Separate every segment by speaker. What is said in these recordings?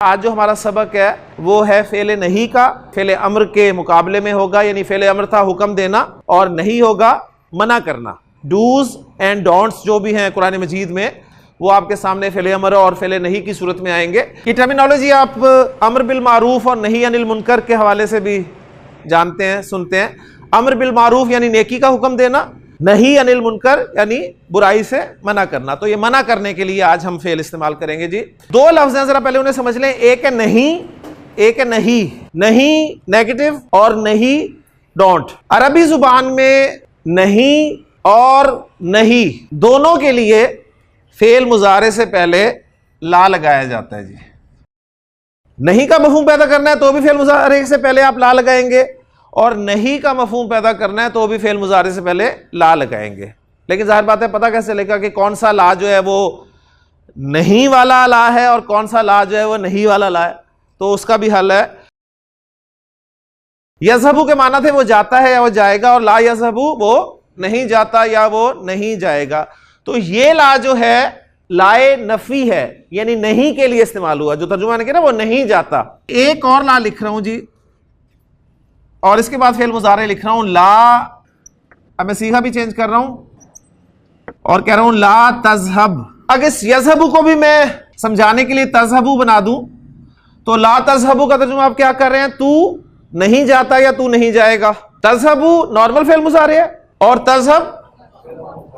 Speaker 1: آج جو ہمارا سبق ہے وہ ہے فعل نہیں کا، فعل امر کے مقابلے میں ہوگا، یعنی فعل امر تھا حکم دینا اور نہیں ہوگا منع کرنا۔ ڈوز اینڈ ڈونٹس جو بھی ہیں قرآن مجید میں وہ آپ کے سامنے فعل امر اور فعل نہیں کی صورت میں آئیں گے۔ یہ ٹرمینالوجی آپ امر بالمعروف اور نہی عن المنکر کے حوالے سے بھی جانتے ہیں، سنتے ہیں۔ امر بالمعروف یعنی نیکی کا حکم دینا، نہی عن المنکر یعنی برائی سے منع کرنا۔ تو یہ منع کرنے کے لیے آج ہم فعل استعمال کریں گے۔ جی دو لفظ ہیں، ذرا پہلے انہیں سمجھ لیں۔ ایک ہے نہیں، ایک ہے نہیں۔ نہیں نیگیٹو اور نہیں ڈونٹ۔ عربی زبان میں نہیں اور نہیں دونوں کے لیے فعل مضارع سے پہلے لا لگایا جاتا ہے۔ جی نہیں کا مفہوم پیدا کرنا ہے تو بھی فعل مضارع سے پہلے آپ لا لگائیں گے، اور نہیں کا مفہوم پیدا کرنا ہے تو بھی فعل مضارع سے پہلے لا لگائیں گے۔ لیکن ظاہر بات ہے پتہ کیسے چلے گا کہ کون سا لا جو ہے وہ نہیں والا لا ہے اور کون سا لا جو ہے وہ نہیں والا لا ہے؟ تو اس کا بھی حل ہے۔ یذہبو کے معنی تھے وہ جاتا ہے یا وہ جائے گا، اور لا یذہبو وہ نہیں جاتا یا وہ نہیں جائے گا۔ تو یہ لا جو ہے لائے نفی ہے، یعنی نہیں کے لیے استعمال ہوا، جو ترجمہ نے کیا نا وہ نہیں جاتا۔ ایک اور لا لکھ رہا ہوں جی، اور اس کے بعد فعل مضارع لکھ رہا ہوں لا، اب میں صیغہ بھی چینج کر رہا ہوں اور کہہ رہا ہوں لا تذہب۔ اگر اس یذہبو کو بھی میں سمجھانے کے لیے تذہبو بنا دوں تو لا تذہبو کا ترجمہ آپ کیا کر رہے ہیں؟ تو نہیں جاتا یا تو نہیں جائے گا۔ تذہبو نارمل فعل مضارع ہے اور تذہب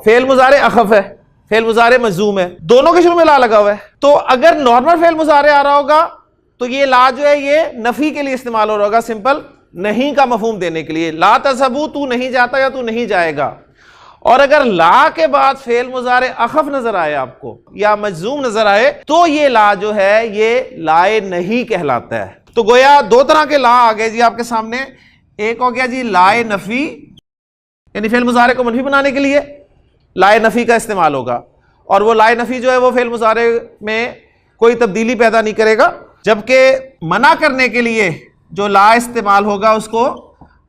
Speaker 1: فعل مضارع اخف ہے، فعل مضارع مجزوم ہے، دونوں کے شروع میں لا لگا ہوا ہے۔ تو اگر نارمل فعل مضارع آ رہا ہوگا تو یہ لا جو ہے یہ نفی کے لیے استعمال ہو رہا ہوگا، سمپل نہیں کا مفہوم دینے کے لیے۔ لا تذہبو تو نہیں جاتا یا تو نہیں جائے گا۔ اور اگر لا کے بعد فعل مضارع اخف نظر آئے آپ کو یا مجزوم نظر آئے تو یہ لا جو ہے یہ لائے نہیں کہلاتا ہے۔ تو گویا دو طرح کے لا آ گئے جی آپ کے سامنے۔ ایک ہو گیا جی لائے نفی، یعنی فعل مضارع کو منفی بنانے کے لیے لائے نفی کا استعمال ہوگا، اور وہ لائے نفی جو ہے وہ فعل مضارع میں کوئی تبدیلی پیدا نہیں کرے گا۔ جبکہ منع کرنے کے لیے جو لا استعمال ہوگا اس کو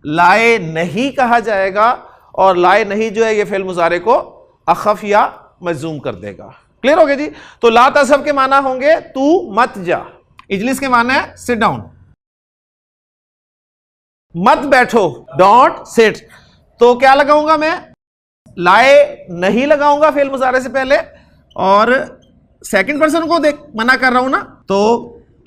Speaker 1: لائے نہیں کہا جائے گا، اور لائے نہیں جو ہے یہ فعل مضارع کو اخف یا مجزوم کر دے گا۔ کلیئر ہو گیا جی؟ تو لا تذہب کے معنی ہوں گے تو مت جا، اجلس کے معنی ہے سٹ ڈاؤن، مت بیٹھو ڈونٹ سٹ۔ تو کیا لگاؤں گا میں؟ لائے نہیں لگاؤں گا فعل مضارع سے پہلے، اور سیکنڈ پرسن کو منع کر رہا ہوں نا، تو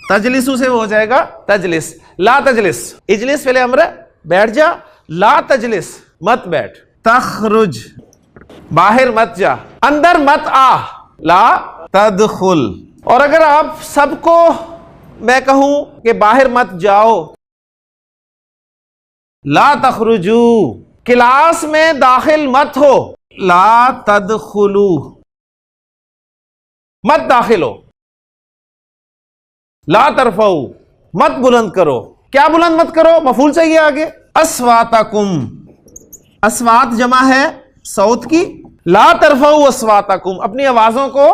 Speaker 1: تجلسو سے ہو جائے گا تجلس۔ لا تجلس، اجلس فعل امر بیٹھ جا، لا تجلس مت بیٹھ۔ تخرج باہر مت جا، اندر مت آ، لا تدخل۔ اور اگر آپ سب کو میں کہوں کہ باہر مت جاؤ، لا تخرجو، کلاس میں داخل مت ہو، لا تدخلو، مت داخل ہو۔ لا ترفعو، مت بلند کرو۔ کیا بلند مت کرو؟ مفعول چاہیے آگے۔ اصواتکم، اصوات جمع ہے صوت کی۔ لا ترفعو اصواتکم، اپنی آوازوں کو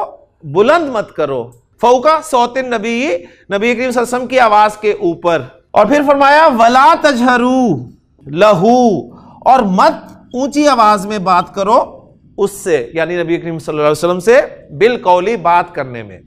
Speaker 1: بلند مت کرو، فوق صوت النبی، نبی کریم صلی اللہ علیہ وسلم کی آواز کے اوپر۔ اور پھر فرمایا ولا تجہرو لہو، اور مت اونچی آواز میں بات کرو اس سے، یعنی نبی کریم صلی اللہ علیہ وسلم سے بالقولی بات کرنے میں۔